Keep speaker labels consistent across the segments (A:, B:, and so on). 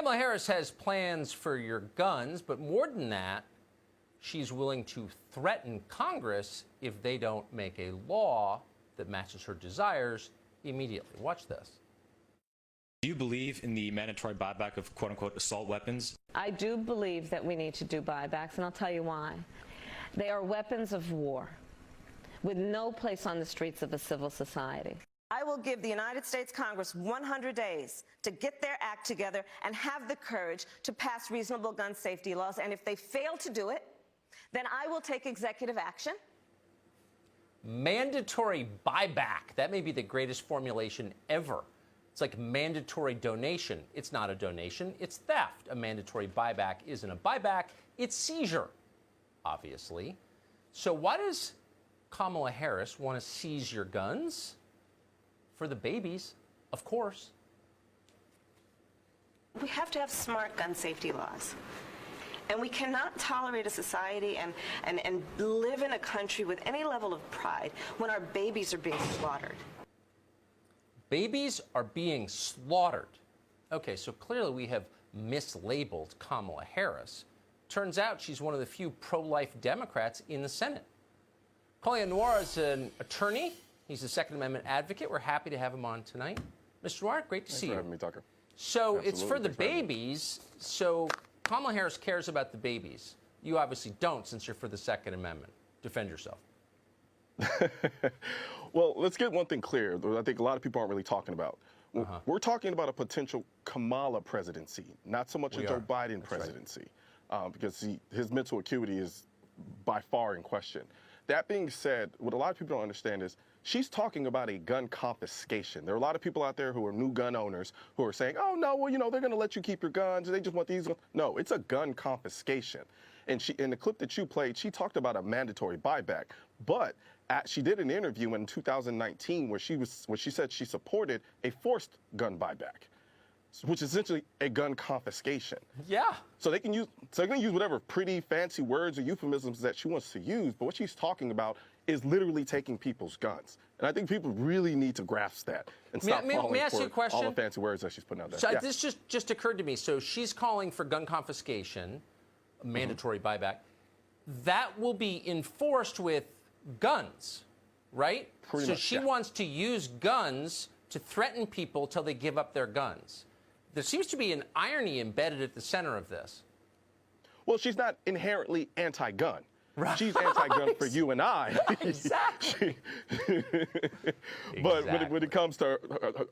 A: Kamala Harris has plans for your guns, but more than that, she's willing to threaten Congress if they don't make a law that matches her desires immediately. Watch this.
B: Do you believe in the mandatory buyback of quote-unquote assault weapons?
C: I do believe that we need to do buybacks, and I'll tell you why. They are weapons of war with no place on the streets of a civil society.
D: I will give the United States Congress 100 days to get their act together and have the courage to pass reasonable gun safety laws. And if they fail to do it, then I will take executive action.
A: Mandatory buyback. That may be the greatest formulation ever. It's like mandatory donation. It's not a donation, it's theft. A mandatory buyback isn't a buyback, it's seizure, obviously. So why does Kamala Harris want to seize your guns? For the babies, of course.
D: We have to have smart gun safety laws. And we cannot tolerate a society and live in a country with any level of pride when our babies are being slaughtered.
A: Babies are being slaughtered. Okay, so clearly we have mislabeled Kamala Harris. Turns out she's one of the few pro-life Democrats in the Senate. Colin Noir is an attorney. He's a Second Amendment advocate. We're happy to have him on tonight. Mr. Noir, great to see you.
E: Thanks for having me, Tucker.
A: So
E: Absolutely.
A: it's for the babies. So Kamala Harris cares about the babies. You obviously don't, since you're for the Second Amendment. Defend yourself.
E: Well, let's get one thing clear that I think a lot of people aren't really talking about. We're talking about a potential Kamala presidency, not so much a Joe Biden presidency, because his mental acuity is by far in question. That being said, what a lot of people don't understand is she's talking about a gun confiscation. There are a lot of people out there who are new gun owners who are saying, oh, no, well, you know, they're going to let you keep your guns. They just want these. No, it's a gun confiscation. And in the clip that you played, she talked about a mandatory buyback. But she did an interview in 2019 where she said she supported a forced gun buyback, which is essentially a gun confiscation.
A: Yeah. So
E: they're going to use whatever pretty fancy words or euphemisms that she wants to use, but what she's talking about is literally taking people's guns. And I think people really need to grasp that and stop falling for all the fancy words that she's putting out there.
A: So this just occurred to me. So she's calling for gun confiscation, a mandatory buyback. That will be enforced with guns, right?
E: Pretty much,
A: she wants to use guns to threaten people till they give up their guns. There seems to be an irony embedded at the center of this.
E: Well, she's not inherently anti-gun.
A: Right.
E: She's anti-gun for you and I.
A: Exactly.
E: But when it comes to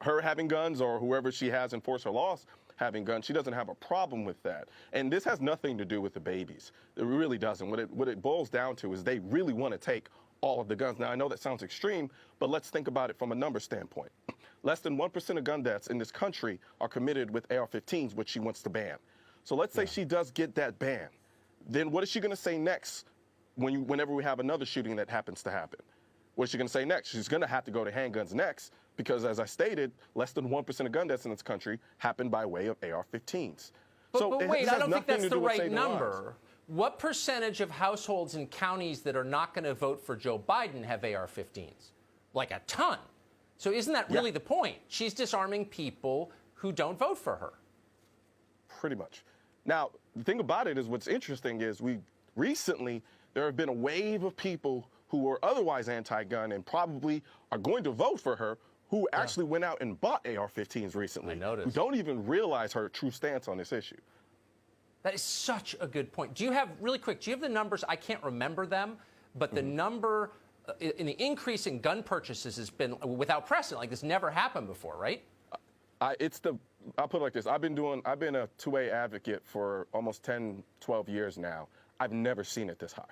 E: her having guns or whoever she has enforced her laws having guns, she doesn't have a problem with that. And this has nothing to do with the babies. It really doesn't. What it boils down to is they really want to take all of the guns. Now, I know that sounds extreme, but let's think about it from a number standpoint. Less than 1% of gun deaths in this country are committed with AR-15s, which she wants to ban. So let's say she does get that ban. Then what is she going to say next whenever we have another shooting that happens to happen? What is she going to say next? She's going to have to go to handguns next because, as I stated, less than 1% of gun deaths in this country happen by way of AR-15s.
A: But wait, I don't think that's the right number. What percentage of households in counties that are not going to vote for Joe Biden have AR-15s? Like a ton. So isn't that really the point? She's disarming people who don't vote for her.
E: Pretty much. Now, the thing about it is what's interesting is recently there have been a wave of people who were otherwise anti-gun and probably are going to vote for her who actually went out and bought AR-15s recently.
A: I noticed.
E: Who don't even realize her true stance on this issue.
A: That is such a good point. Do you have, really quick, do you have the numbers? I can't remember them, but the number in the increase in gun purchases has been without precedent. Like this never happened before, right?
E: I'll put it like this. I've been a 2A advocate for almost 10, 12 years now. I've never seen it this high.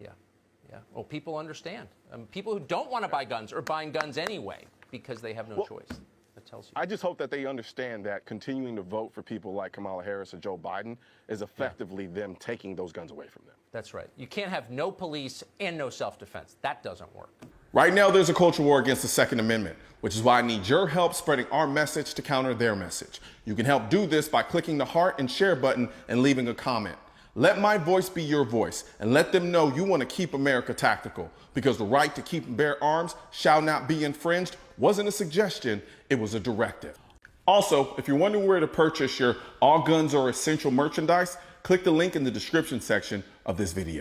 A: Yeah. Well, people understand. People who don't want to buy guns are buying guns anyway because they have no choice. That tells you.
E: I just hope that they understand that continuing to vote for people like Kamala Harris or Joe Biden is effectively them taking those guns away from them.
A: That's right. You can't have no police and no self-defense. That doesn't work.
F: Right now, there's a culture war against the Second Amendment, which is why I need your help spreading our message to counter their message. You can help do this by clicking the heart and share button and leaving a comment. Let my voice be your voice, and let them know you want to keep America tactical, because the right to keep and bear arms shall not be infringed wasn't a suggestion, it was a directive. Also, if you're wondering where to purchase your All Guns Are Essential merchandise, click the link in the description section of this video.